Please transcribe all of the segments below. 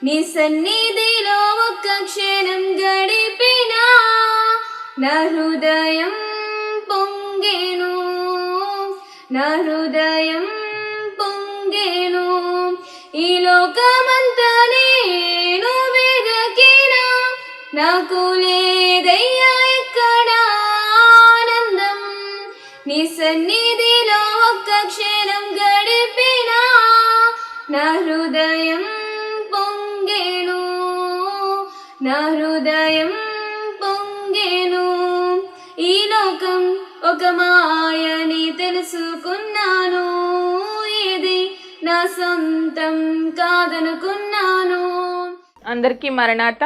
నీ సన్నిధిలో ఒక్క క్షణం గడిపినా నా హృదయం పొంగెను, నా హృదయం పొంగెను. ఈ లోకమంతా నేను వెదకినా నాకు లేదయ్యా ఎక్కడ ఆనందం. నీ సన్నిధిలో ఒక్క క్షణం గడిపినా నా హృదయం పొంగెను, నా హృదయం పొంగెను. ఈ లోకం ఒక మాయని తెలుసుకున్నాను, ఇది నా సొంతం కాదనుకున్నాను. అందరికీ మరణాత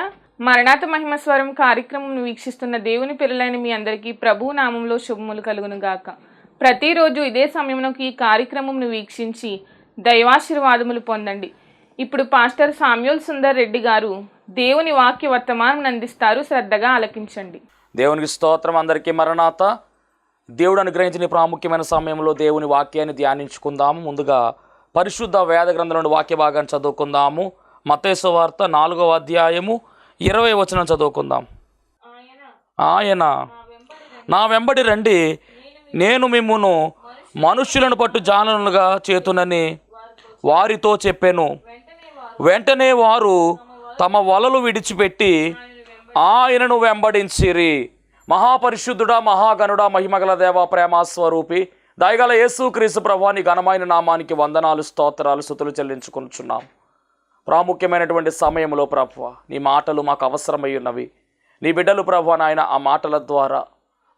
మరణాత మహిమస్వరం కార్యక్రమం వీక్షిస్తున్న దేవుని పిల్లలైన మీ అందరికీ ప్రభు నామంలో శుభములు కలుగును గాక. ప్రతిరోజు ఇదే సమయంలో ఈ కార్యక్రమం వీక్షించి దైవాశీర్వాదములు పొందండి. ఇప్పుడు పాస్టర్ సామ్యూల్ సుందర్ రెడ్డి గారు దేవుని వాక్య వర్తమానం అందిస్తారు, శ్రద్ధగా ఆలకించండి. దేవునికి స్తోత్రం. అందరికీ మరణాత. దేవుడు అనుగ్రహించిన ప్రాముఖ్యమైన సమయంలో దేవుని వాక్యాన్ని ధ్యానించుకుందాము. ముందుగా పరిశుద్ధ వేద గ్రంథం నుండి వాక్య భాగాన్ని చదువుకుందాము. మత్తయి సువార్త 4వ అధ్యాయము 20వ వచనం చదువుకుందాం. ఆయన నా వెంబడి రండి, నేను మిమ్మును మనుష్యులను పట్టు జానులుగా చేతునని వారితో చెప్పాను. వెంటనే వారు తమ వలలు విడిచిపెట్టి ఆయనను వెంబడించిరి. మహాపరిశుద్ధుడా, మహాగణుడా, మహిమగల దేవ, ప్రేమస్వరూపి, దయగల యేసుక్రీస్తు ప్రభువా, నీ ఘనమైన నామానికి వందనాలు, స్తోత్రాలు, స్తుతులు చెల్లించుకుంటున్నాం. ప్రాముఖ్యమైనటువంటి సమయంలో ప్రభువా, నీ మాటలు మాకు అవసరమై ఉన్నవి. నీ బిడ్డలు ప్రభువా నాయన, ఆ మాటల ద్వారా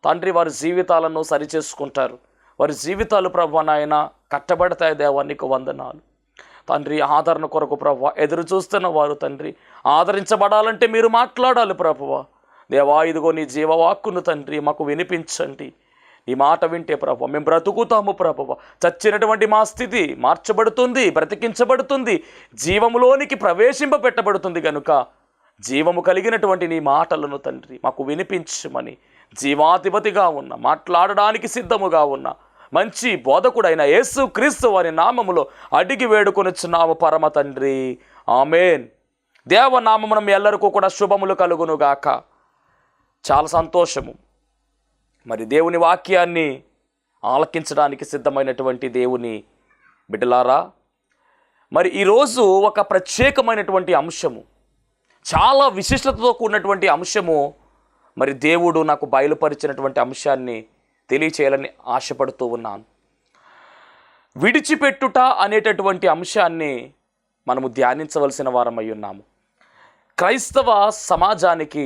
తండ్రి వారి జీవితాలను సరిచేసుకుంటారు. వారి జీవితాలు ప్రభువా నాయన కట్టబడతాయి. దేవా నీకు వందనాలు తండ్రి. ఆదరణ కొరకు ప్రభువా ఎదురు చూస్తున్న వారు తండ్రి ఆదరించబడాలంటే మీరు మాట్లాడాలి ప్రభువా. దేవా, ఇదిగో నీ జీవవాక్కును తండ్రి మాకు వినిపించండి. నీ మాట వింటే ప్రభువా మేము బ్రతుకుతాము ప్రభువా. చచ్చినటువంటి మా స్థితి మార్చబడుతుంది, బ్రతికించబడుతుంది, జీవములోనికి ప్రవేశింపబెట్టబడుతుంది. కనుక జీవము కలిగినటువంటి నీ మాటలను తండ్రి మాకు వినిపించమని, జీవాధిపతిగా ఉన్న, మాట్లాడడానికి సిద్ధముగా ఉన్న మంచి బోధకుడైన యేసుక్రీస్తు వారి నామములో అడిగి వేడుకొనుచున్నాము పరమ తండ్రి, ఆమేన్. దేవనామమున మీ ఎల్లరికూ కూడా శుభములు కలుగునుగాక. చాలా సంతోషము. మరి దేవుని వాక్యాన్ని ఆలకించడానికి సిద్ధమైనటువంటి దేవుని బిడ్డలారా, మరి ఈరోజు ఒక ప్రత్యేకమైనటువంటి అంశము, చాలా విశిష్టతతో కూడినటువంటి అంశము, మరి దేవుడు నాకు బయలుపరిచినటువంటి అంశాన్ని తెలియచేయాలని ఆశపడుతూ ఉన్నాను. విడిచిపెట్టుట అనేటటువంటి అంశాన్ని మనము ధ్యానించవలసిన వారమై ఉన్నాము. క్రైస్తవ సమాజానికి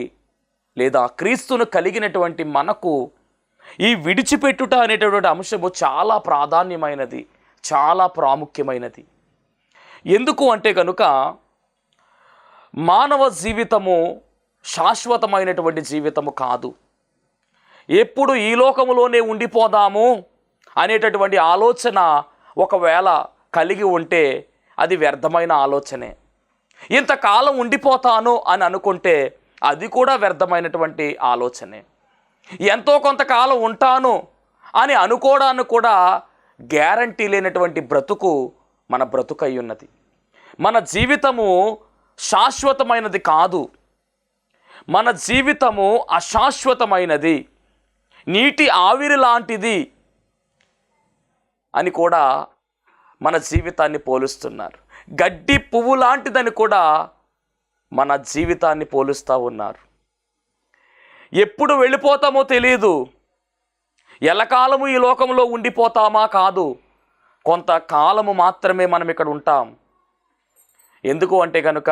లేదా క్రీస్తును కలిగినటువంటి మనకు ఈ విడిచిపెట్టుట అనేటటువంటి అంశము చాలా ప్రాధాన్యమైనది, చాలా ప్రాముఖ్యమైనది. ఎందుకు అంటే కనుక మానవ జీవితము శాశ్వతమైనటువంటి జీవితము కాదు. ఎప్పుడు ఈ లోకములోనే ఉండిపోదాము అనేటటువంటి ఆలోచన ఒకవేళ కలిగి ఉంటే అది వ్యర్థమైన ఆలోచనే. ఇంతకాలం ఉండిపోతాను అని అనుకుంటే అది కూడా వ్యర్థమైనటువంటి ఆలోచనే. ఎంతో కొంతకాలం ఉంటాను అని అనుకోవడానికి కూడా గ్యారంటీ లేనటువంటి బ్రతుకు మన బ్రతుకు అయి ఉన్నది. మన జీవితము శాశ్వతమైనది కాదు, మన జీవితము అశాశ్వతమైనది, నీటి ఆవిరి లాంటిది అని కూడా మన జీవితాన్ని పోలుస్తున్నారు. గడ్డి పువ్వు లాంటిదని కూడా మన జీవితాన్ని పోలుస్తూ ఉన్నారు. ఎప్పుడు వెళ్ళిపోతామో తెలియదు. ఎల్లకాలము ఈ లోకంలో ఉండిపోతామా? కాదు, కొంతకాలము మాత్రమే మనం ఇక్కడ ఉంటాం. ఎందుకు అంటే కనుక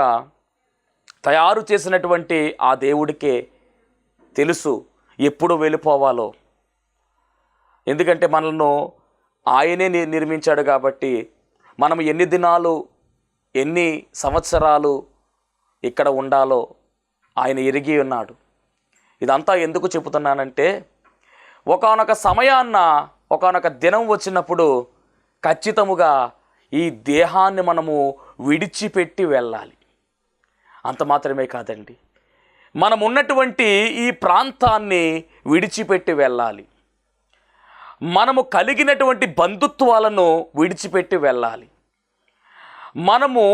తయారు చేసినటువంటి ఆ దేవుడికే తెలుసు ఎప్పుడు వెళ్ళిపోవాలో. ఎందుకంటే మనల్ని ఆయనే నిర్మించాడు కాబట్టి మనం ఎన్ని దినాలు, ఎన్ని సంవత్సరాలు ఇక్కడ ఉండాలో ఆయన ఎరిగి ఉన్నాడు. ఇదంతా ఎందుకు చెబుతున్నానంటే, ఒకానొక సమయాన్న, ఒకానొక దినం వచ్చినప్పుడు ఖచ్చితముగా ఈ దేహాన్ని మనము విడిచిపెట్టి వెళ్ళాలి. అంత మాత్రమే కాదండి, మనం ఉన్నటువంటి ఈ ప్రాంతాన్ని విడిచిపెట్టి వెళ్ళాలి. మనము కలిగినటువంటి బంధుత్వాలను విడిచిపెట్టి వెళ్ళాలి. మనము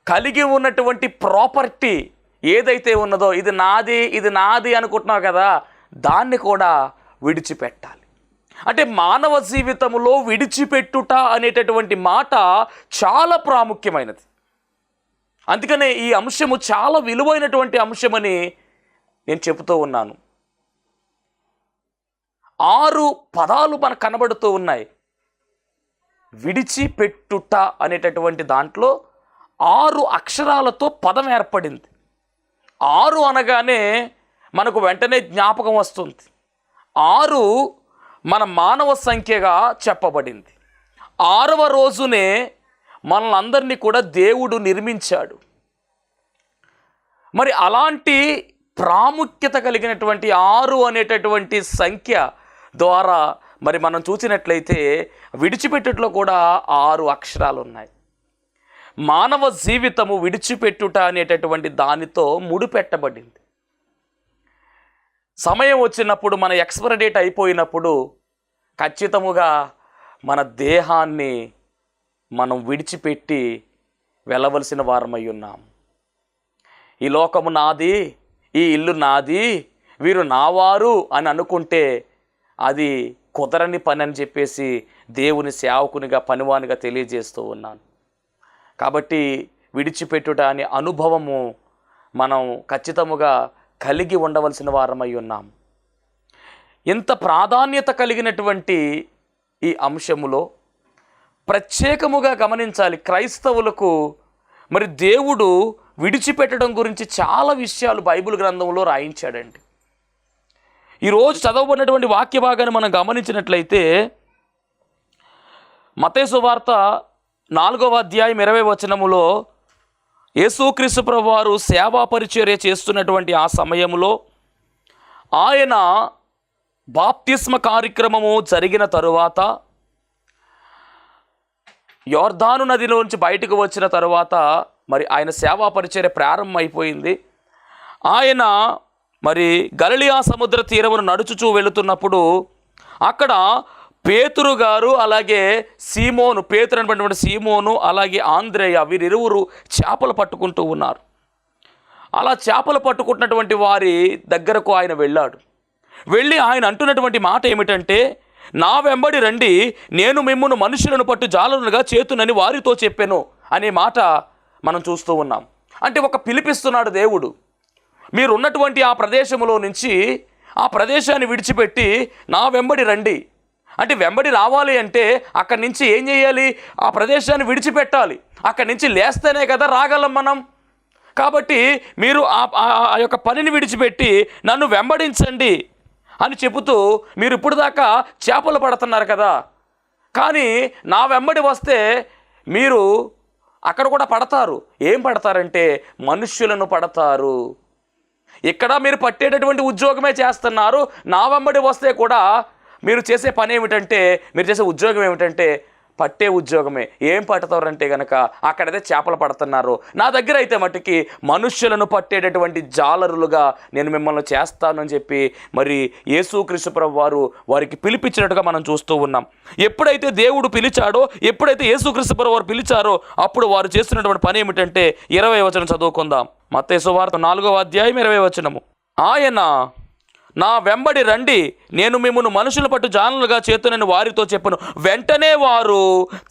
కలిగి ఉన్నటువంటి ప్రాపర్టీ ఏదైతే ఉన్నదో, ఇది నాది ఇది నాది అనుకుంటున్నావు కదా, దాన్ని కూడా విడిచిపెట్టాలి. అంటే మానవ జీవితంలో విడిచిపెట్టుట అనేటటువంటి మాట చాలా ప్రాముఖ్యమైనది. అందుకనే ఈ అంశము చాలా విలువైనటువంటి అంశమని నేను చెబుతూ ఉన్నాను. 6 పదాలు మనకు కనబడుతూ ఉన్నాయి. విడిచిపెట్టుట అనేటటువంటి దాంట్లో 6 అక్షరాలతో పదం ఏర్పడింది. 6 అనగానే మనకు వెంటనే జ్ఞాపకం వస్తుంది. 6 మన మానవ సంఖ్యగా చెప్పబడింది. 6వ రోజునే మనల్ని అందరినీ కూడా దేవుడు నిర్మించాడు. మరి అలాంటి ప్రాముఖ్యత కలిగినటువంటి 6 అనేటటువంటి సంఖ్య ద్వారా మరి మనం చూసినట్లయితే విడిచిపెట్టుటలో కూడా 6 అక్షరాలు ఉన్నాయి. మానవ జీవితము విడిచిపెట్టుట అనేటటువంటి దానితో ముడిపెట్టబడింది. సమయం వచ్చినప్పుడు, మన ఎక్స్పైరీ డేట్ అయిపోయినప్పుడు ఖచ్చితముగా మన దేహాన్ని మనం విడిచిపెట్టి వెళ్ళవలసిన వారమై ఉన్నాం. ఈ లోకము నాది, ఈ ఇల్లు నాది, వీరు నావారు అని అనుకుంటే అది కుదరని పని అని చెప్పేసి దేవుని సేవకునిగా, పనివానిగా తెలియజేస్తూ ఉన్నాను. కాబట్టి విడిచిపెట్టుట అనే అనుభవము మనం ఖచ్చితముగా కలిగి ఉండవలసిన వారమై ఉన్నాం. ఇంత ప్రాధాన్యత కలిగినటువంటి ఈ అంశములో ప్రత్యేకముగా గమనించాలి. క్రైస్తవులకు మరి దేవుడు విడిచిపెట్టడం గురించి చాలా విషయాలు బైబిల్ గ్రంథంలో రాయించాడండి. ఈరోజు చదవబడినటువంటి వాక్య భాగాన్ని మనం గమనించినట్లయితే మత్తయి సువార్త 4వ అధ్యాయం 20వ వచనములో యేసుక్రీస్తు ప్రభువారు సేవా పరిచర్య చేస్తున్నటువంటి ఆ సమయంలో ఆయన బాప్తిస్మ కార్యక్రమము జరిగిన తరువాత, యోర్దాను నదిలోంచి బయటకు వచ్చిన తరువాత మరి ఆయన సేవా పరిచర్య ప్రారంభమైపోయింది. ఆయన మరి గలిలయ సముద్ర తీరమును నడుచుచూ వెళుతున్నప్పుడు అక్కడ పేతురు గారు, అలాగే సీమోను, పేతురు అనేటువంటి సీమోను, అలాగే ఆంద్రేయ, వీరిరువురు చేపలు పట్టుకుంటూ ఉన్నారు. అలా చేపలు పట్టుకుంటున్నటువంటి వారి దగ్గరకు ఆయన వెళ్ళాడు. వెళ్ళి ఆయన అంటున్నటువంటి మాట ఏమిటంటే, నా వెంబడి రండి, నేను మిమ్మును మనుషులను పట్టు జాలరులుగా చేతునని వారితో చెప్పాను అనే మాట మనం చూస్తూ ఉన్నాం. అంటే ఒక పిలిపిస్తున్నాడు దేవుడు. మీరు ఉన్నటువంటి ఆ ప్రదేశంలో నుంచి ఆ ప్రదేశాన్ని విడిచిపెట్టి నా వెంబడి రండి. అంటే వెంబడి రావాలి అంటే అక్కడి నుంచి ఏం చేయాలి? ఆ ప్రదేశాన్ని విడిచిపెట్టాలి. అక్కడి నుంచి లేస్తేనే కదా రాగలం మనం. కాబట్టి మీరు ఆ యొక్క పనిని విడిచిపెట్టి నన్ను వెంబడించండి అని చెబుతూ, మీరు ఇప్పుడు దాకా చేపలు పడుతున్నారు కదా, కానీ నా వెంబడి వస్తే మీరు అక్కడ కూడా పడతారు. ఏం పడతారంటే మనుష్యులను పడతారు. ఇక్కడ మీరు పట్టేటటువంటి ఉద్యోగమే చేస్తున్నారు. నా వెంబడి వస్తే కూడా మీరు చేసే పని ఏమిటంటే, మీరు చేసే ఉద్యోగం ఏమిటంటే పట్టే ఉద్యోగమే. ఏం పడతారంటే కనుక అక్కడైతే చేపలు పడుతున్నారు, నా దగ్గర అయితే మట్టుకి మనుష్యులను పట్టేటటువంటి జాలరులుగా నేను మిమ్మల్ని చేస్తానని చెప్పి మరి యేసుక్రీస్తు ప్రభువు వారు వారికి పిలిపించినట్టుగా మనం చూస్తూ ఉన్నాం. ఎప్పుడైతే దేవుడు పిలిచాడో, ఎప్పుడైతే యేసుక్రీస్తు ప్రభువు వారు పిలిచారో, అప్పుడు వారు చేస్తున్నటువంటి పని ఏమిటంటే 20వ వచనం చదువుకుందాం. మత్తయి సువార్త 4వ అధ్యాయం 20వ వచనము. ఆయన నా వెంబడి రండి, నేను మిమ్మును మనుషుల పట్టు జానులుగా చేతునని వారితో చెప్పను. వెంటనే వారు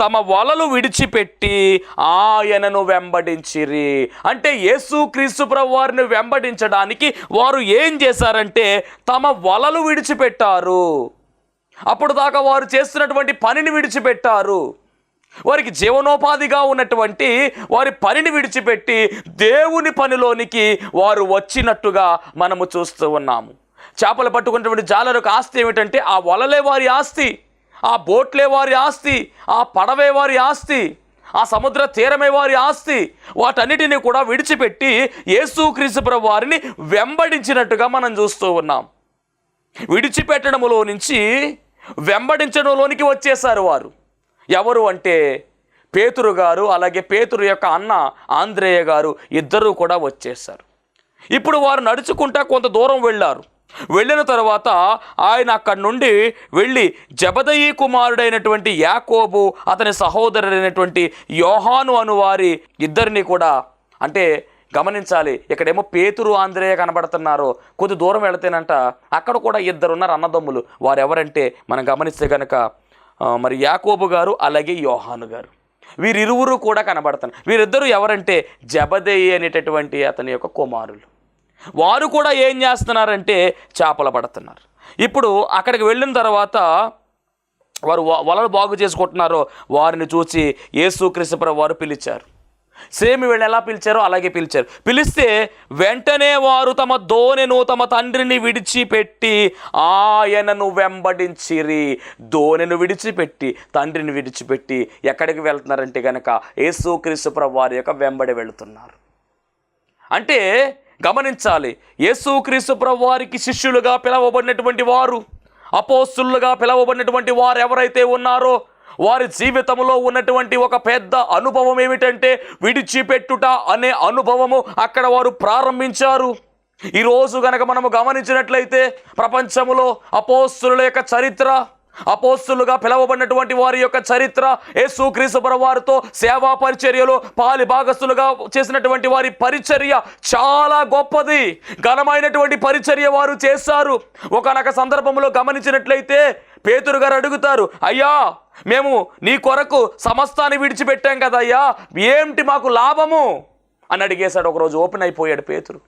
తమ వలలు విడిచిపెట్టి ఆయనను వెంబడించిరి. అంటే యేసుక్రీస్తు ప్రభువు వారిని వెంబడించడానికి వారు ఏం చేశారంటే తమ వలలు విడిచిపెట్టారు. అప్పుడు దాకా వారు చేస్తున్నటువంటి పనిని విడిచిపెట్టారు. వారికి జీవనోపాధిగా ఉన్నటువంటి వారి పనిని విడిచిపెట్టి దేవుని పనిలోనికి వారు వచ్చినట్టుగా మనము చూస్తూ ఉన్నాము. చేపలు పట్టుకున్నటువంటి జాలరుకు ఆస్తి ఏమిటంటే ఆ వలలే వారి ఆస్తి, ఆ బోట్లే వారి ఆస్తి, ఆ పడవే వారి ఆస్తి, ఆ సముద్ర తీరమే వారి ఆస్తి. వాటన్నిటిని కూడా విడిచిపెట్టి యేసుక్రీస్తు ప్రభువు వారిని వెంబడించినట్టుగా మనం చూస్తూ ఉన్నాం. విడిచిపెట్టడంలో నుంచి వెంబడించడంలోనికి వచ్చేసారు వారు. ఎవరు అంటే పేతురు గారు, అలాగే పేతురు యొక్క అన్న ఆంద్రేయ గారు, ఇద్దరూ కూడా వచ్చేసారు. ఇప్పుడు వారు నడుచుకుంటా కొంత దూరం వెళ్ళారు. వెళ్ళిన తర్వాత ఆయన అక్కడి నుండి వెళ్ళి జబదయి కుమారుడైనటువంటి యాకోబు, అతని సహోదరుడైనటువంటి యోహాను అను వారి ఇద్దరిని కూడా అంటే గమనించాలి, ఇక్కడేమో పేతురు ఆంద్రేయ కనబడుతున్నారు. కొద్ది దూరం వెళితేనంట అక్కడ కూడా ఇద్దరు ఉన్నారు అన్నదమ్ములు. వారు ఎవరంటే మనం గమనిస్తే కనుక మరి యాకోబు గారు అలాగే యోహాను గారు, వీరిరువురు కూడా కనబడుతున్నారు. వీరిద్దరూ ఎవరంటే జబదేయి అనేటటువంటి అతని యొక్క కుమారులు. వారు కూడా ఏం చేస్తున్నారంటే చేపలు పడుతున్నారు. ఇప్పుడు అక్కడికి వెళ్ళిన తర్వాత వారు వలలు బాగు చేసుకుంటున్నారో వారిని చూసి యేసుక్రీస్తు ప్రభువు వారు పిలిచారు. సేమ్ వీళ్ళు ఎలా పిలిచారో అలాగే పిలిచారు. పిలిస్తే వెంటనే వారు తమ దోణెను తమ తండ్రిని విడిచిపెట్టి ఆయనను వెంబడించిరి. దోణెను విడిచిపెట్టి తండ్రిని విడిచిపెట్టి ఎక్కడికి వెళ్తున్నారంటే కనుక యేసుక్రీస్తు ప్రభువు వారి యొక్క వెంబడి వెళుతున్నారు. అంటే గమనించాలి, యేసుక్రీస్తు ప్రభువు వారికి శిష్యులుగా పిలవబడినటువంటి వారు, అపోస్తులుగా పిలవబడినటువంటి వారు ఎవరైతే ఉన్నారో వారి జీవితంలో ఉన్నటువంటి ఒక పెద్ద అనుభవం ఏమిటంటే విడిచిపెట్టుట అనే అనుభవము అక్కడ వారు ప్రారంభించారు. ఈరోజు గనక మనము గమనించినట్లయితే ప్రపంచంలో అపోస్తుల యొక్క చరిత్ర, అపోస్తులుగా పిలవబడినటువంటి వారి యొక్క చరిత్ర, యేసుక్రీస్తు ప్రభువు వారితో సేవా పరిచర్యలో పాలి భాగస్తులుగా చేసినటువంటి వారి పరిచర్య చాలా గొప్పది, ఘనమైనటువంటి పరిచర్య వారు చేశారు. ఒకనొక సందర్భంలో గమనించినట్లయితే పేతురు గారు అడుగుతారు, అయ్యా మేము నీ కొరకు సమస్తాన్ని విడిచిపెట్టాం కదయ్యా, ఏమిటి మాకు లాభము అని అడిగేశాడు. ఒకరోజు ఓపెన్ అయిపోయాడు పేతురు.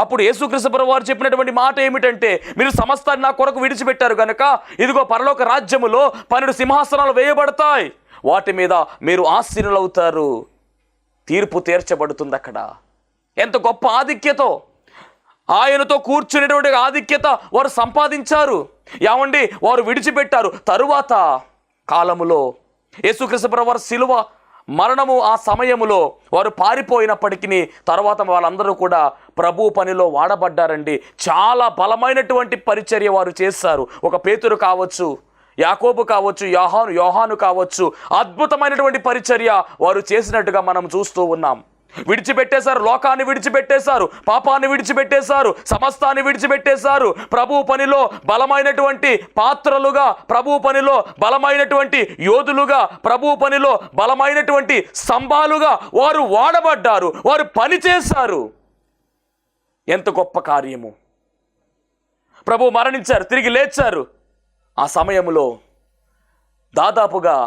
అప్పుడు యేసుక్రీస్తు ప్రభువు వారు చెప్పినటువంటి మాట ఏమిటంటే, మీరు సమస్తాన్ని నా కొరకు విడిచిపెట్టారు కనుక ఇదిగో పరలోక రాజ్యములో 12 సింహాసనాలు వేయబడతాయి, వాటి మీద మీరు ఆశీనులవుతారు, తీర్పు తీర్చబడుతుంది. అక్కడ ఎంత గొప్ప ఆధిక్యతో ఆయనతో కూర్చునేటువంటి ఆధిక్యత వారు సంపాదించారు. ఏమండి, వారు విడిచిపెట్టారు. తరువాత కాలములో యేసుక్రీస్తు ప్రభువు వారు శిలువ మరణము ఆ సమయములో వారు పారిపోయినప్పటికీ తర్వాత వాళ్ళందరూ కూడా ప్రభు పనిలో వాడబడ్డారండి. చాలా బలమైనటువంటి పరిచర్య వారు చేశారు. ఒక పేతురు కావచ్చు, యాకోబు కావచ్చు, యోహాను కావచ్చు, అద్భుతమైనటువంటి పరిచర్య వారు చేసినట్టుగా మనం చూస్తూ ఉన్నాం. విడిచిపెట్టేశారు, లోకాన్ని విడిచిపెట్టేశారు, పాపాన్ని విడిచిపెట్టేశారు, సమస్తాన్ని విడిచిపెట్టేశారు. ప్రభు పనిలో బలమైనటువంటి పాత్రలుగా, ప్రభు పనిలో బలమైనటువంటి యోధులుగా, ప్రభు పనిలో బలమైనటువంటి స్తంభాలుగా వారు వాడబడ్డారు, వారు పని చేశారు. ఎంత గొప్ప కార్యము! ప్రభు మరణించారు, తిరిగి లేచారు. ఆ సమయంలో దాదాపుగా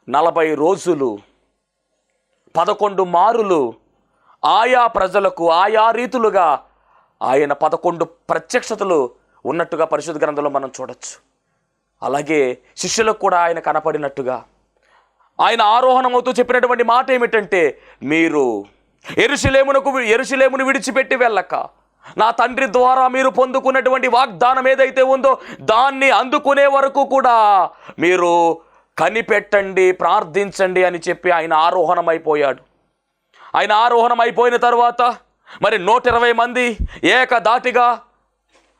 40 రోజులు 11 మారులు ఆయా ప్రజలకు ఆయా రీతులుగా ఆయన 11 ప్రత్యక్షతలు ఉన్నట్టుగా పరిశుద్ధ గ్రంథంలో మనం చూడొచ్చు. అలాగే శిష్యులకు కూడా ఆయన కనపడినట్టుగా ఆయన ఆరోహణమవుతూ చెప్పినటువంటి మాట ఏమిటంటే, మీరు యెరూషలేమును విడిచిపెట్టి వెళ్ళక నా తండ్రి ద్వారా మీరు పొందుకున్నటువంటి వాగ్దానం ఏదైతే ఉందో దాన్ని అందుకునే వరకు కూడా మీరు కనిపెట్టండి, ప్రార్థించండి అని చెప్పి ఆయన ఆరోహణమైపోయాడు. ఆయన ఆరోహణమైపోయిన తర్వాత మరి 120 మంది ఏకధాటిగా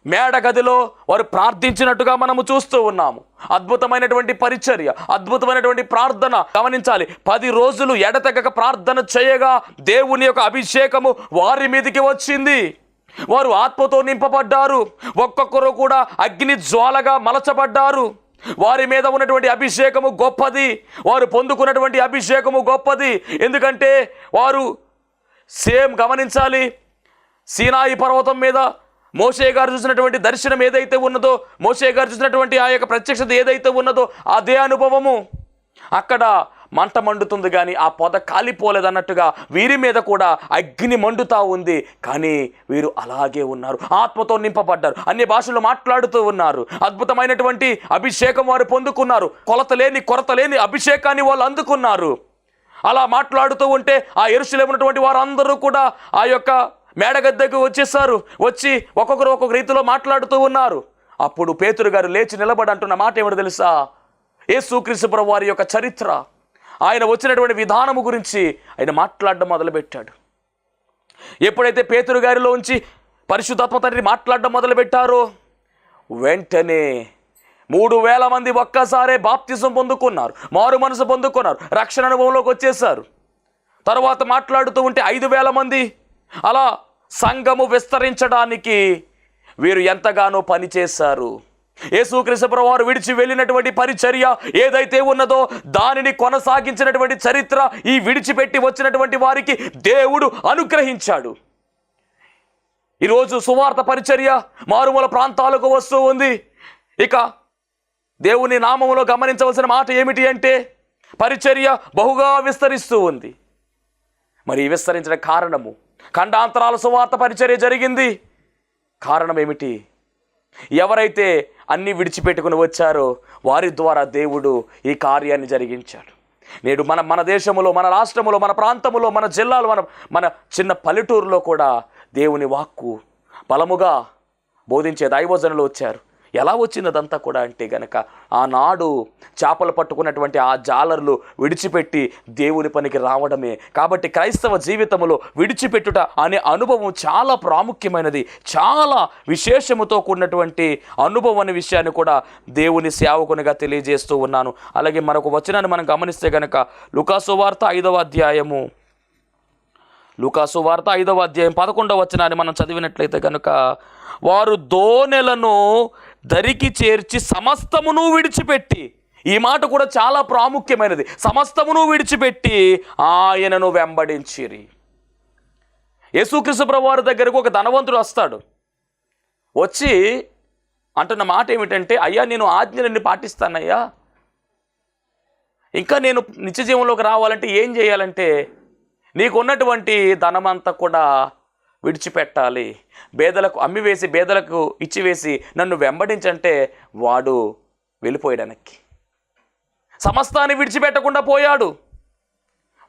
మేడగదిలో వారు ప్రార్థించినట్టుగా మనము చూస్తూ ఉన్నాము. అద్భుతమైనటువంటి పరిచర్య, అద్భుతమైనటువంటి ప్రార్థన. గమనించాలి, 10 రోజులు ఎడతెగక ప్రార్థన చేయగా దేవుని యొక్క అభిషేకము వారి మీదకి వచ్చింది. వారు ఆత్మతో నింపబడ్డారు. ఒక్కొక్కరు కూడా అగ్ని జ్వాలగా మలచబడ్డారు. వారి మీద ఉన్నటువంటి అభిషేకము గొప్పది, వారు పొందుకున్నటువంటి అభిషేకము గొప్పది. ఎందుకంటే వారు గమనించాలి, సీనాయి పర్వతం మీద మోషే గారు చూసినటువంటి దర్శనం ఏదైతే ఉన్నదో, మోషే గారు చూసినటువంటి ఆ యొక్క ప్రత్యక్షత ఏదైతే ఉన్నదో అదే అనుభవము. అక్కడ మంట మండుతుంది కానీ ఆ పొద కాలిపోలేదన్నట్టుగా వీరి మీద కూడా అగ్ని మండుతూ ఉంది. కానీ వీరు అలాగే ఉన్నారు, ఆత్మతో నింపబడ్డారు, అన్ని భాషలు మాట్లాడుతూ ఉన్నారు. అద్భుతమైనటువంటి అభిషేకం వారు పొందుకున్నారు. కొరత లేని అభిషేకాన్ని వాళ్ళు అందుకున్నారు. అలా మాట్లాడుతూ ఉంటే ఆ యెరూషలేములో ఉన్నటువంటి వారందరూ కూడా ఆ యొక్క మేడగద్దెకు వచ్చేసారు. వచ్చి ఒక్కొక్క రీతిలో మాట్లాడుతూ ఉన్నారు. అప్పుడు పేతురు గారు లేచి నిలబడి అంటున్న మాట ఏమిటో తెలుసా? యేసుక్రీస్తు ప్రభువు వారి యొక్క చరిత్ర, ఆయన వచ్చినటువంటి విధానము గురించి ఆయన మాట్లాడడం మొదలుపెట్టాడు. ఎప్పుడైతే పేతురు గారిలోంచి పరిశుద్ధాత్మ తండ్రి మాట్లాడడం మొదలుపెట్టారో వెంటనే 3000 మంది ఒక్కసారే బాప్తిజం పొందుకున్నారు, మారు మనసు పొందుకున్నారు, రక్షణ అనుభవంలోకి వచ్చేసారు. తర్వాత మాట్లాడుతూ ఉంటే 5000 మంది. అలా సంఘము విస్తరించడానికి వీరు ఎంతగానో పనిచేశారు. యేసుక్రీస్తు ప్రభువు వారు విడిచి వెళ్ళినటువంటి పరిచర్య ఏదైతే ఉన్నదో దానిని కొనసాగించినటువంటి చరిత్ర ఈ విడిచిపెట్టి వచ్చినటువంటి వారికి దేవుడు అనుగ్రహించాడు. ఈరోజు సువార్త పరిచర్య మారుమూల ప్రాంతాలకు వస్తూ ఉంది. ఇక దేవుని నామములో గమనించవలసిన మాట ఏమిటి అంటే పరిచర్య బహుగా విస్తరిస్తూ ఉంది. మరి విస్తరించిన కారణము, ఖండాంతరాల సువార్త పరిచర్య జరిగింది. కారణం ఏమిటి? ఎవరైతే అన్నీ విడిచిపెట్టుకుని వచ్చారో వారి ద్వారా దేవుడు ఈ కార్యాన్ని జరిగించాడు. నేడు మన దేశంలో, మన రాష్ట్రంలో, మన ప్రాంతంలో, మన జిల్లాలో, మన చిన్న పల్లెటూరులో కూడా దేవుని వాక్కు బలముగా బోధించే దైవజనులు వచ్చారు. ఎలా వచ్చింది అదంతా కూడా అంటే గనక ఆనాడు చేపలు పట్టుకున్నటువంటి ఆ జాలర్లు విడిచిపెట్టి దేవుని పనికి రావడమే. కాబట్టి క్రైస్తవ జీవితంలో విడిచిపెట్టుట అనే అనుభవం చాలా ప్రాముఖ్యమైనది, చాలా విశేషముతో కూడినటువంటి అనుభవం అనే విషయాన్ని కూడా దేవుని సేవకునిగా తెలియజేస్తూ ఉన్నాను. అలాగే మరొక వచనాన్ని మనం గమనిస్తే గనక లూకాసు వార్త 5వ అధ్యాయము, లూకాసు వార్త 5వ అధ్యాయం 11వ వచనాన్ని మనం చదివినట్లయితే కనుక వారు దోణెలను దరికి చేర్చి సమస్తమును విడిచిపెట్టి, ఈ మాట కూడా చాలా ప్రాముఖ్యమైనది, సమస్తమును విడిచిపెట్టి ఆయనను వెంబడించిరి. యేసుక్రీస్తు ప్రభువారి దగ్గరకు ఒక ధనవంతుడు వస్తాడు. వచ్చి అంటున్న మాట ఏమిటంటే, అయ్యా నేను ఆజ్ఞలన్నీ పాటిస్తానయ్యా, ఇంకా నేను నిత్య జీవంలోకి రావాలంటే ఏం చేయాలంటే నీకున్నటువంటి ధనమంతా కూడా విడిచిపెట్టాలి, బేదలకు అమ్మివేసి బేదలకు ఇచ్చివేసి నన్ను వెంబడించంటే వాడు వెళ్ళిపోయాడనక్కి. సమస్తాన్ని విడిచిపెట్టకుండా పోయాడు.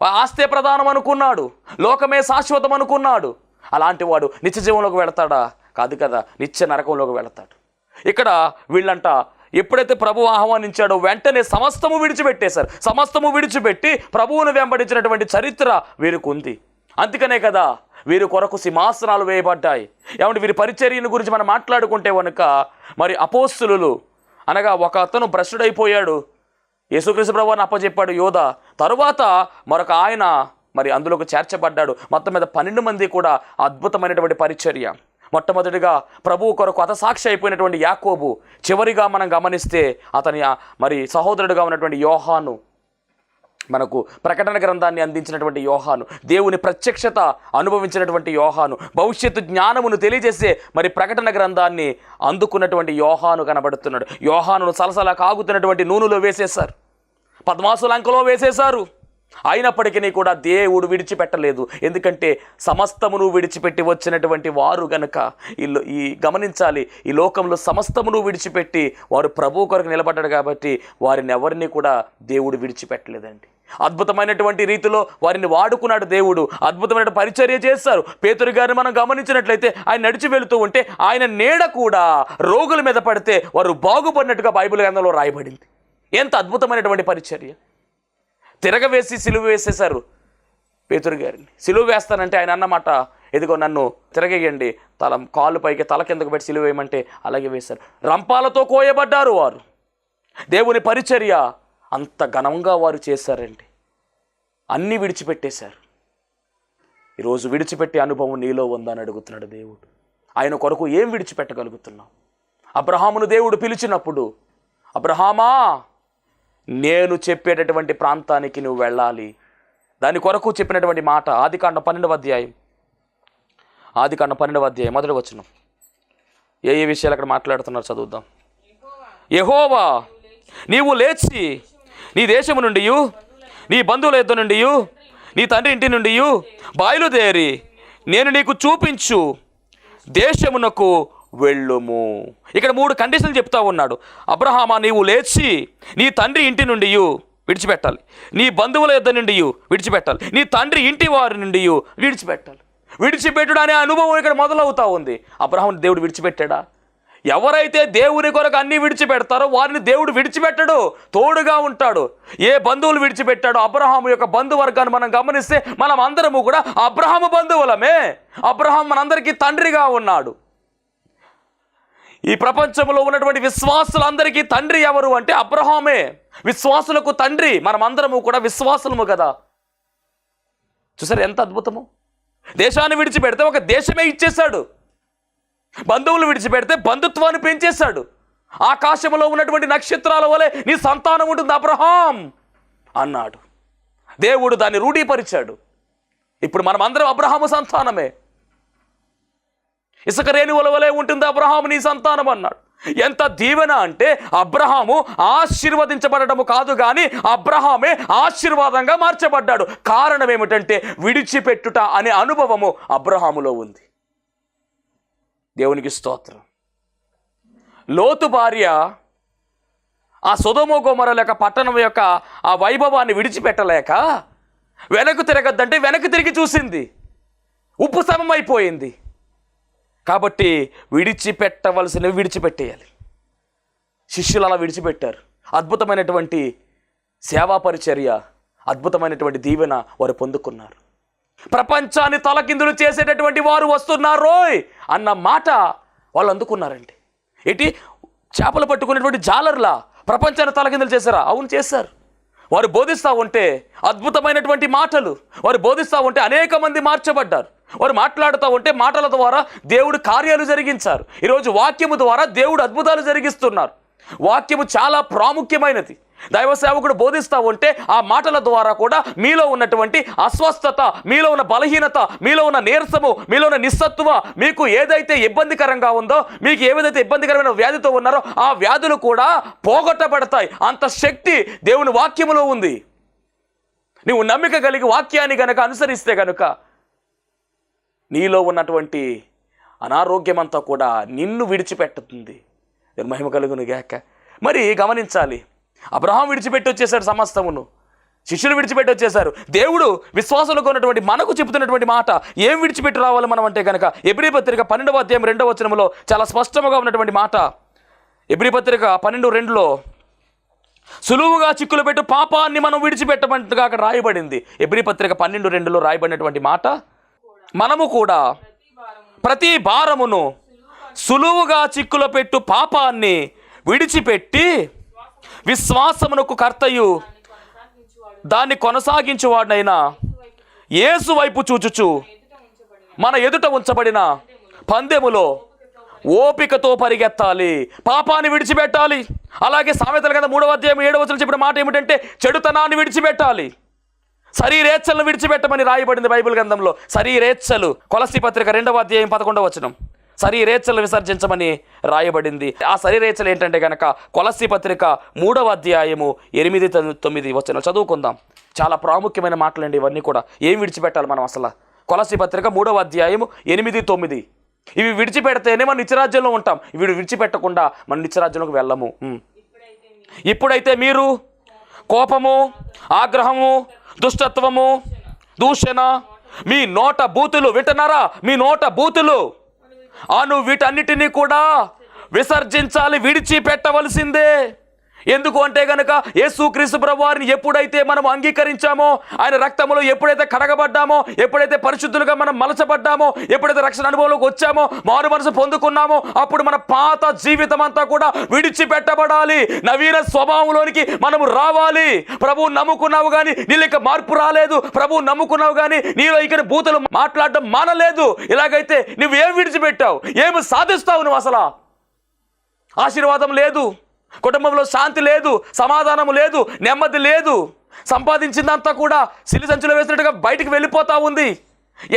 ఆస్తే ప్రధానం అనుకున్నాడు, లోకమే శాశ్వతం అనుకున్నాడు. అలాంటి వాడు నిత్య జీవంలోకి వెళతాడా? కాదు కదా, నిత్య నరకంలోకి వెళతాడు. ఇక్కడ వీళ్ళంట ఎప్పుడైతే ప్రభువు ఆహ్వానించాడో వెంటనే సమస్తము విడిచిపెట్టేశారు. సమస్తము విడిచిపెట్టి ప్రభువును వెంబడించినటువంటి చరిత్ర వీరికి ఉంది. అందుకనే కదా వీరి కొరకు సింహాసనాలు వేయబడ్డాయి. ఏమంటే వీరి పరిచర్యను గురించి మనం మాట్లాడుకుంటే కనుక మరి అపోస్తులు అనగా ఒక అతను భ్రష్టుడైపోయాడు, యేసుక్రీస్తు ప్రభువుని అప్పచెప్పాడు యోధ. తరువాత మరొక ఆయన మరి అందులోకి చేర్చబడ్డాడు. మొత్తం మీద 12 మంది కూడా అద్భుతమైనటువంటి పరిచర్య. మొట్టమొదటిగా ప్రభువు కొరకు హతసాక్షి అయిపోయినటువంటి యాకోబు, చివరిగా మనం గమనిస్తే అతని మరి సహోదరుడుగా ఉన్నటువంటి యోహాను, మనకు ప్రకటన గ్రంథాన్ని అందించినటువంటి యోహాను, దేవుని ప్రత్యక్షత అనుభవించినటువంటి యోహాను, భవిష్యత్తు జ్ఞానమును తెలియజేసే మరి ప్రకటన గ్రంథాన్ని అందుకున్నటువంటి యోహాను కనబడుతున్నాడు. యోహానును సలసలా కాగుతున్నటువంటి నూనెలో వేసేశారు, పద్మాసులంకలో వేసేశారు. అయినప్పటికీ కూడా దేవుడు విడిచిపెట్టలేదు. ఎందుకంటే సమస్తమును విడిచిపెట్టి వచ్చినటువంటి వారు గనక ఈ గమనించాలి, ఈ లోకంలో సమస్తమును విడిచిపెట్టి వారు ప్రభువు కొరకు నిలబడ్డాడు కాబట్టి వారిని ఎవరిని కూడా దేవుడు విడిచిపెట్టలేదండి. అద్భుతమైనటువంటి రీతిలో వారిని వాడుకున్నాడు దేవుడు. అద్భుతమైన పరిచర్య చేశారు. పేతురు గారిని మనం గమనించినట్లయితే ఆయన నడిచి వెళుతూ ఉంటే ఆయన నీడ కూడా రోగుల మీద పడితే వారు బాగుపడినట్టుగా బైబిల్ గ్రంథంలో రాయబడింది. ఎంత అద్భుతమైనటువంటి పరిచర్య! తిరగవేసి సిలువ వేసేశారు పేతురు గారిని. సిలువ వేస్తానంటే ఆయన అన్నమాట, ఎదిగో నన్ను తిరగేయండి, కాళ్ళు పైకి తల కిందకు పెట్టి సిలువ వేయమంటే అలాగే వేశారు. రంపాలతో కోయబడ్డారు వారు. దేవుని పరిచర్య అంత ఘనంగా వారు చేశారండి. అన్నీ విడిచిపెట్టేశారు. ఈరోజు విడిచిపెట్టే అనుభవం నీలో ఉందని అడుగుతున్నాడు దేవుడు. ఆయన కొరకు ఏం విడిచిపెట్టగలుగుతున్నావు? అబ్రహామును దేవుడు పిలిచినప్పుడు, అబ్రహామా నేను చెప్పేటటువంటి ప్రాంతానికి నువ్వు వెళ్ళాలి, దాని కొరకు చెప్పినటువంటి మాట ఆదికాండం 12వ అధ్యాయం, ఆదికాండం 12వ అధ్యాయం 1వ వచనం. ఏ విషయాలు అక్కడ మాట్లాడుతున్నారు చదువుదాం. యెహోవా నీవు లేచి నీ దేశము నుండి, నీ బంధువుల యొద్ద నుండి, నీ తండ్రి ఇంటి నుండి బయలుదేరి నేను నీకు చూపించు దేశమునకు వెళ్ళుము. ఇక్కడ 3 కండిషన్లు చెప్తా ఉన్నాడు. అబ్రహామా నీవు లేచి నీ తండ్రి ఇంటి నుండి విడిచిపెట్టాలి, నీ బంధువుల యొద్ద నుండి విడిచిపెట్టాలి, నీ తండ్రి ఇంటి వారి నుండి విడిచిపెట్టాలి. విడిచిపెట్టుడు అనే అనుభవం ఇక్కడ మొదలవుతా ఉంది. అబ్రహాం దేవుడు విడిచిపెట్టాడా? ఎవరైతే దేవుని కొరకు అన్నీ విడిచిపెడతారో వారిని దేవుడు విడిచిపెట్టడు, తోడుగా ఉంటాడు. ఏ బంధువులు విడిచిపెట్టాడో అబ్రహాము యొక్క బంధువర్గాన్ని మనం గమనిస్తే మనం అందరము కూడా అబ్రహాము బంధువులమే. అబ్రహాం మనందరికీ తండ్రిగా ఉన్నాడు. ఈ ప్రపంచంలో ఉన్నటువంటి విశ్వాసులందరికీ తండ్రి ఎవరు అంటే అబ్రహామే. విశ్వాసులకు తండ్రి. మనమందరము కూడా విశ్వాసులము కదా. చూసారు ఎంత అద్భుతము! దేశాన్ని విడిచిపెడితే ఒక దేశమే ఇచ్చేశాడు, బంధువులు విడిచిపెడితే బంధుత్వాన్ని పెంచేశాడు. ఆకాశంలో ఉన్నటువంటి నక్షత్రాల వలె నీ సంతానం ఉంటుంది అబ్రహాం అన్నాడు. దేవుడు దాన్ని రూఢీపరిచాడు. ఇప్పుడు మనం అందరం అబ్రహాము సంతానమే. ఇసుక రేణువుల వలె ఉంటుంది అబ్రహాము నీ సంతానం అన్నాడు. ఎంత దీవెన అంటే అబ్రహాము ఆశీర్వదించబడటము కాదు కానీ అబ్రహామే ఆశీర్వాదంగా మార్చబడ్డాడు. కారణం ఏమిటంటే విడిచిపెట్టుట అనే అనుభవము అబ్రహాములో ఉంది. దేవునికి స్తోత్రం. లోతు భార్య ఆ సొదొమ గొమొర్రా లేక పట్టణం యొక్క ఆ వైభవాన్ని విడిచిపెట్టలేక వెనక్కు తిరగద్దంటే వెనక్కి తిరిగి చూసింది. ఉప్పు సమమైపోయింది. కాబట్టి విడిచిపెట్టవలసినవి విడిచిపెట్టేయాలి. శిష్యులు అలా విడిచిపెట్టారు. అద్భుతమైనటువంటి సేవా పరిచర్య, అద్భుతమైనటువంటి దీవెన వారు పొందుకున్నారు. ప్రపంచాన్ని తలకిందులు చేసేటటువంటి వారు వస్తున్నారోయ్ అన్న మాట వాళ్ళు అందుకున్నారండి. ఏంటి, చేపలు పట్టుకునేటువంటి జాలర్లా ప్రపంచాన్ని తలకిందులు చేశారా? అవును, చేశారు. వారు బోధిస్తూ ఉంటే అద్భుతమైనటువంటి మాటలు, వారు బోధిస్తూ ఉంటే అనేక మంది మార్చబడ్డారు. వారు మాట్లాడుతూ ఉంటే మాటల ద్వారా దేవుడు కార్యాలు జరిగించారు. ఈరోజు వాక్యము ద్వారా దేవుడు అద్భుతాలు జరిగిస్తున్నారు. వాక్యము చాలా ప్రాముఖ్యమైనది. దైవ సేవకుడు బోధిస్తూ ఉంటే ఆ మాటల ద్వారా కూడా మీలో ఉన్నటువంటి అస్వస్థత, మీలో ఉన్న బలహీనత, మీలో ఉన్న నీరసము, మీలో ఉన్న నిస్సత్తువ, మీకు ఏదైతే ఇబ్బందికరంగా ఉందో, మీకు ఏదైతే ఇబ్బందికరమైన వ్యాధితో ఉన్నారో ఆ వ్యాధులు కూడా పోగొట్టబడతాయి. అంత శక్తి దేవుని వాక్యములో ఉంది. నీవు నమ్మిక కలిగి వాక్యాన్ని గనక అనుసరిస్తే గనుక నీలో ఉన్నటువంటి అనారోగ్యమంతా కూడా నిన్ను విడిచిపెట్టుతుంది. మహిమ కలుగును గాక. మరి గమనించాలి, అబ్రహాం విడిచిపెట్టి వచ్చేసాడు సమస్తమును, శిష్యులు విడిచిపెట్టి వచ్చేసారు. దేవుడు విశ్వాసంలో ఉన్నటువంటి మనకు చెబుతున్నటువంటి మాట ఏం విడిచిపెట్టి రావాలి మనం అంటే కనుక ఎబ్రీ పత్రిక 12వ అధ్యాయం 2వ వచనంలో చాలా స్పష్టంగా ఉన్నటువంటి మాట. ఎబ్రీ పత్రిక 12:2లో సులువుగా చిక్కులు పెట్టు పాపాన్ని మనం విడిచిపెట్టమంటగా అక్కడ రాయబడింది. ఎబ్రీ పత్రిక 12:2లో రాయబడినటువంటి మాట, మనము కూడా ప్రతి భారమును సులువుగా చిక్కులు పెట్టు పాపాన్ని విడిచిపెట్టి విశ్వాసమునకు కర్తయు దాన్ని కొనసాగించువాడైనా యేసు వైపు చూచుచు మన ఎదుట ఉంచబడిన పందెములో ఓపికతో పరిగెత్తాలి. పాపాన్ని విడిచిపెట్టాలి. అలాగే సామెతల గ్రంథం 3వ అధ్యాయం 7వ వచనం చెప్పిన మాట ఏమిటంటే చెడుతనాన్ని విడిచిపెట్టాలి. శరీరేచ్ఛలను విడిచిపెట్టమని రాయబడింది బైబిల్ గ్రంథంలో. శరీరేచ్ఛలు కొలస్సీ పత్రిక 2వ అధ్యాయం 11వ వచనం శరీరేచ్ఛలు విసర్జించమని రాయబడింది. ఆ శరీరేచ్ఛలు ఏంటంటే కనుక కొలస్సీ పత్రిక 3వ అధ్యాయము 8-9 వచనం చదువుకుందాం. చాలా ప్రాముఖ్యమైన మాటలండి ఇవన్నీ కూడా. ఏం విడిచిపెట్టాలి మనం అసలు? కొలస్సీ పత్రిక 3వ అధ్యాయము 8-9 ఇవి విడిచిపెడితేనే మనం నిత్యరాజ్యంలో ఉంటాం. ఇవి విడిచిపెట్టకుండా మనం నిత్యరాజ్యంలోకి వెళ్ళము. ఇప్పుడైతే మీరు కోపము, ఆగ్రహము, దుష్టత్వము, దూషణ, మీ నోట బూతులు, వింటున్నారా? మీ నోట బూతులు అను వీటన్నిటినీ కూడా విసర్జించాలి, విడిచిపెట్టవలసిందే. ఎందుకు అంటే గనక యేసుక్రీస్తు ప్రభువారిని ఎప్పుడైతే మనం అంగీకరించామో, ఆయన రక్తములో ఎప్పుడైతే కడగబడ్డామో, ఎప్పుడైతే పరిశుద్ధులుగా మనం మలచబడ్డామో, ఎప్పుడైతే రక్షణ అనుభవంలోకి వచ్చామో, మారు మనసు పొందుకున్నామో, అప్పుడు మన పాత జీవితం అంతా కూడా విడిచిపెట్టబడాలి. నవీన స్వభావంలోనికి మనము రావాలి. ప్రభువు నమ్ముకున్నావు కానీ నీలో ఇక మార్పు రాలేదు. ప్రభువు నమ్ముకున్నావు కానీ నీలో ఇక బూతులు మాట్లాడడం మానలేదు. ఇలాగైతే నువ్వు ఏం విడిచిపెట్టావు? ఏమి సాధిస్తావు నువ్వు? అసలు ఆశీర్వాదం లేదు, కుటుంబంలో శాంతి లేదు, సమాధానము లేదు, నెమ్మది లేదు. సంపాదించిందంతా కూడా సిలి సంచులో వేసినట్టుగా బయటికి వెళ్ళిపోతా ఉంది.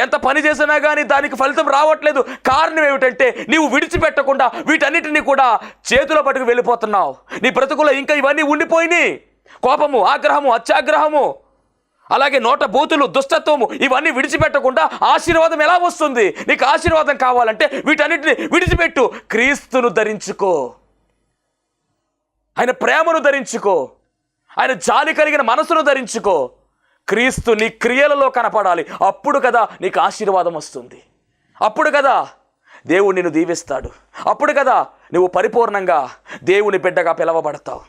ఎంత పని చేసినా కానీ దానికి ఫలితం రావట్లేదు. కారణం ఏమిటంటే నీవు విడిచిపెట్టకుండా వీటన్నిటినీ కూడా చేతిలో పట్టుకు వెళ్ళిపోతున్నావు. నీ బ్రతుకులో ఇంకా ఇవన్నీ ఉండిపోయినాయి. కోపము, ఆగ్రహము, అత్యాగ్రహము, అలాగే నోట బూతులు, దుష్టత్వము, ఇవన్నీ విడిచిపెట్టకుండా ఆశీర్వాదం ఎలా వస్తుంది? నీకు ఆశీర్వాదం కావాలంటే వీటన్నిటిని విడిచిపెట్టు. క్రీస్తును ధరించుకో, ఆయన ప్రేమను ధరించుకో, ఆయన జాలి కలిగిన మనసును ధరించుకో. క్రీస్తు నీ క్రియలలో కనపడాలి. అప్పుడు కదా నీకు ఆశీర్వాదం వస్తుంది. అప్పుడు కదా దేవుడు నిన్ను దీవిస్తాడు. అప్పుడు కదా నువ్వు పరిపూర్ణంగా దేవుని బిడ్డగా పిలవబడతావు.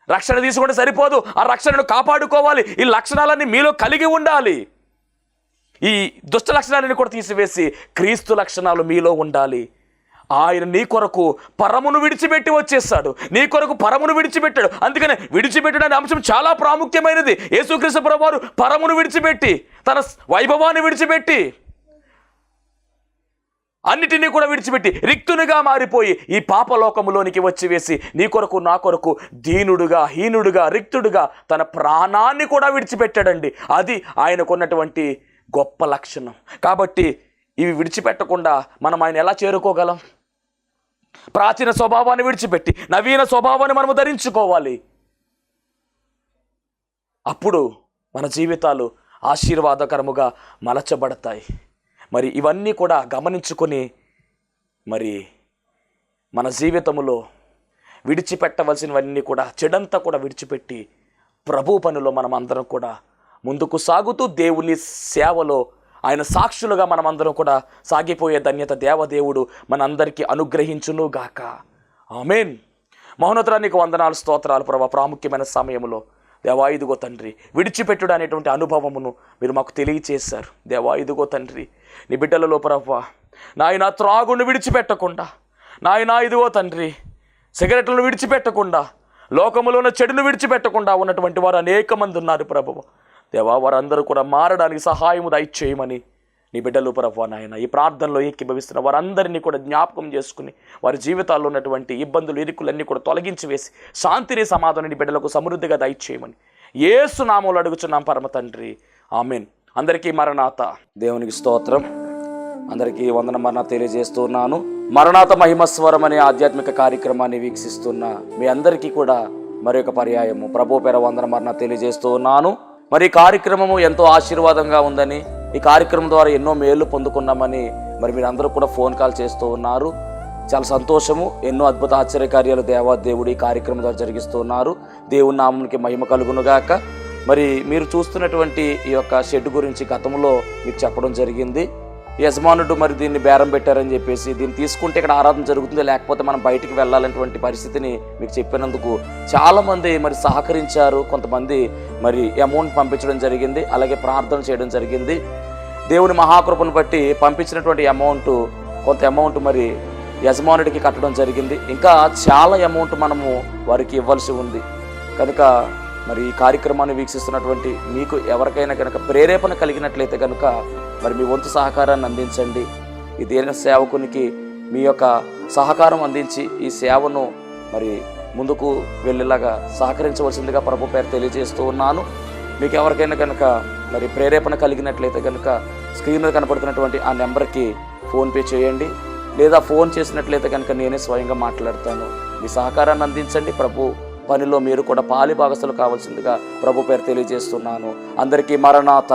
రక్షణ తీసుకుంటే సరిపోదు, ఆ రక్షణను కాపాడుకోవాలి. ఈ లక్షణాలన్నీ మీలో కలిగి ఉండాలి. ఈ దుష్ట లక్షణాలను కూడా తీసివేసి క్రీస్తు లక్షణాలు మీలో ఉండాలి. ఆయన నీ కొరకు పరమును విడిచిపెట్టి వచ్చేస్తాడు. నీ కొరకు పరమును విడిచిపెట్టాడు. అందుకనే విడిచిపెట్టడానికి అంశం చాలా ప్రాముఖ్యమైనది. యేసుక్రీస్తు ప్రభువారు పరమును విడిచిపెట్టి, తన వైభవాన్ని విడిచిపెట్టి అన్నిటినీ కూడా విడిచిపెట్టి రిక్తునిగా మారిపోయి ఈ పాపలోకములోనికి వచ్చి వేసి నీ కొరకు నా కొరకు దీనుడుగా, హీనుడుగా, రిక్తుడుగా తన ప్రాణాన్ని కూడా విడిచిపెట్టాడండి. అది ఆయనకున్నటువంటి గొప్ప లక్షణం. కాబట్టి ఇవి విడిచిపెట్టకుండా మనం ఆయన ఎలా చేరుకోగలం? ప్రాచీన స్వభావాన్ని విడిచిపెట్టి నవీన స్వభావాన్ని మనము ధరించుకోవాలి. అప్పుడు మన జీవితాలు ఆశీర్వాదకరముగా మలచబడతాయి. మరి ఇవన్నీ కూడా గమనించుకొని మరి మన జీవితంలో విడిచిపెట్టవలసినవన్నీ కూడా చెడంతా కూడా విడిచిపెట్టి ప్రభు పనిలో మనం అందరం కూడా ముందుకు సాగుతూ దేవుని సేవలో ఆయన సాక్షులుగా మనమందరం కూడా సాగిపోయే ధన్యత దేవదేవుడు మనందరికీ అనుగ్రహించును గాక. ఆమేన్. మహోన్నతానికి వందనాలు, స్తోత్రాలు ప్రభా. ప్రాముఖ్యమైన సమయంలో దేవా ఇదిగో తండ్రి, విడిచిపెట్టుడు అనేటువంటి అనుభవమును మీరు మాకు తెలియచేశారు. దేవా ఇదిగో తండ్రి, నీ బిడ్డలలో ప్రభా నాయన త్రాగును విడిచిపెట్టకుండా, నాయన ఇదిగో తండ్రి సిగరెట్లను విడిచిపెట్టకుండా, లోకములో ఉన్న చెడును విడిచిపెట్టకుండా ఉన్నటువంటి వారు అనేక మంది ఉన్నారు ప్రభువు. దేవా వారందరూ కూడా మారడానికి సహాయము దయచేయమని నీ బిడ్డలు ప్రభా నాయన ఈ ప్రార్థనలో ఏకీభవిస్తున్న వారందరినీ కూడా జ్ఞాపకం చేసుకుని వారి జీవితాల్లో ఉన్నటువంటి ఇబ్బందులు, ఇరుకులన్నీ కూడా తొలగించి వేసి శాంతిని, సమాధానాన్ని బిడ్డలకు సమృద్ధిగా దయచేయమని యేసు నామములో అడుగుచున్నాం పరమ తండ్రి. ఆమేన్. అందరికీ మరణాత. దేవునికి స్తోత్రం. అందరికీ వందన మరణాత తెలియజేస్తున్నాను. మరణాత మహిమస్వరం అనే ఆధ్యాత్మిక కార్యక్రమాన్ని వీక్షిస్తున్న మీ అందరికీ కూడా మరొక పర్యాయము ప్రభు పేర వందన మరణాత తెలియజేస్తూ ఉన్నాను. మరి ఈ కార్యక్రమము ఎంతో ఆశీర్వాదంగా ఉందని, ఈ కార్యక్రమం ద్వారా ఎన్నో మేలు పొందుకున్నామని మరి మీరు అందరూ కూడా ఫోన్ కాల్ చేస్తూ ఉన్నారు. చాలా సంతోషము. ఎన్నో అద్భుత ఆశ్చర్యకార్యాలు దేవాదేవుడు ఈ కార్యక్రమం ద్వారా జరిగిస్తూ ఉన్నారు. దేవుని నామమునికి మహిమ కలుగునుగాక. మరి మీరు చూస్తున్నటువంటి ఈ యొక్క షెడ్ గురించి గతంలో మీకు చెప్పడం జరిగింది. యజమానుడు మరి దీన్ని బేరం పెట్టారని చెప్పేసి, దీన్ని తీసుకుంటే ఇక్కడ ఆరాధన జరుగుతుంది, లేకపోతే మనం బయటికి వెళ్ళాలనేటువంటి పరిస్థితిని మీకు చెప్పినందుకు చాలామంది మరి సహకరించారు. కొంతమంది మరి అమౌంట్ పంపించడం జరిగింది, అలాగే ప్రార్థన చేయడం జరిగింది. దేవుని మహాకృపను బట్టి పంపించినటువంటి కొంత అమౌంట్ మరి యజమానుడికి కట్టడం జరిగింది. ఇంకా చాలా అమౌంట్ మనము వారికి ఇవ్వాల్సి ఉంది. కనుక మరి ఈ కార్యక్రమాన్ని వీక్షిస్తున్నటువంటి మీకు ఎవరికైనా కనుక ప్రేరేపణ కలిగినట్లయితే కనుక మరి మీ వంతు సహకారాన్ని అందించండి. ఈ దేన సేవకునికి మీ యొక్క సహకారం అందించి ఈ సేవను మరి ముందుకు వెళ్ళేలాగా సహకరించవలసిందిగా ప్రభు పేరు తెలియజేస్తూ ఉన్నాను. మీకు ఎవరికైనా కనుక మరి ప్రేరేపణ కలిగినట్లయితే కనుక స్క్రీన్ మీద కనపడుతున్నటువంటి ఆ నెంబర్కి ఫోన్పే చేయండి, లేదా ఫోన్ చేసినట్లయితే కనుక నేనే స్వయంగా మాట్లాడతాను. మీ సహకారాన్ని అందించండి. ప్రభు పనిలో మీరు కూడా పాలి భాగస్తులు కావాల్సిందిగా ప్రభు పేరు తెలియజేస్తున్నాను. అందరికీ మరణాత.